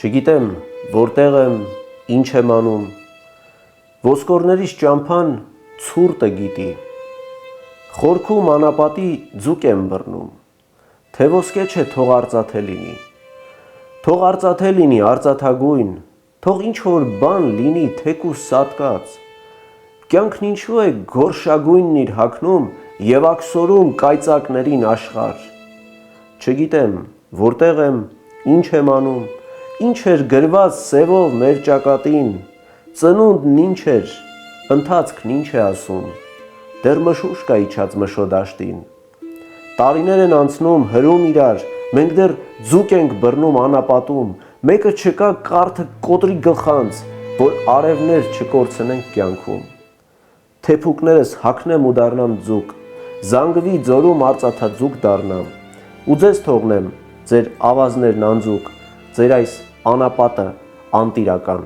Չգիտեմ, որտեղ եմ, ինչ եմ անում, ոսկորներիս ճամփան ցուրտը գիտի, խորքում անապատի ձուկ եմ բռնում, թե ոսկե չէ թող արծաթե լինի, թող արծաթե լինի արծաթագույն, թող ինչ-որ բան լինի թեկուզ սատկած, կյանքն ինչու է գորշագույնն իր հագնում և աքսորում կայծակներին աշխարհ, չգիտեմ, որտեղ եմ, ինչ եմ անում, ինչ էր գրված սևով մեր ճակատին, ծնունդն ինչ էր, ընթացքն ինչ է ասում, դեռ մշուշ կա իջած մշոդաշտին, տարիներ են անցնում հրում իրար, մենք դեռ ձուկ ենք բռնում անապատում, մեկը չկա կարթը կոտրի գլխանց, որ արևներ չկորցնենք կյանքում, թեփուկներս հագնեմ ու դառնամ ձուկ, զանգվի ձորում արծաթաձուկ դառնամ, ու ձեզ թողնեմ ձեր ավազներն անձուկ, ձեր այս անապատը անտիրական։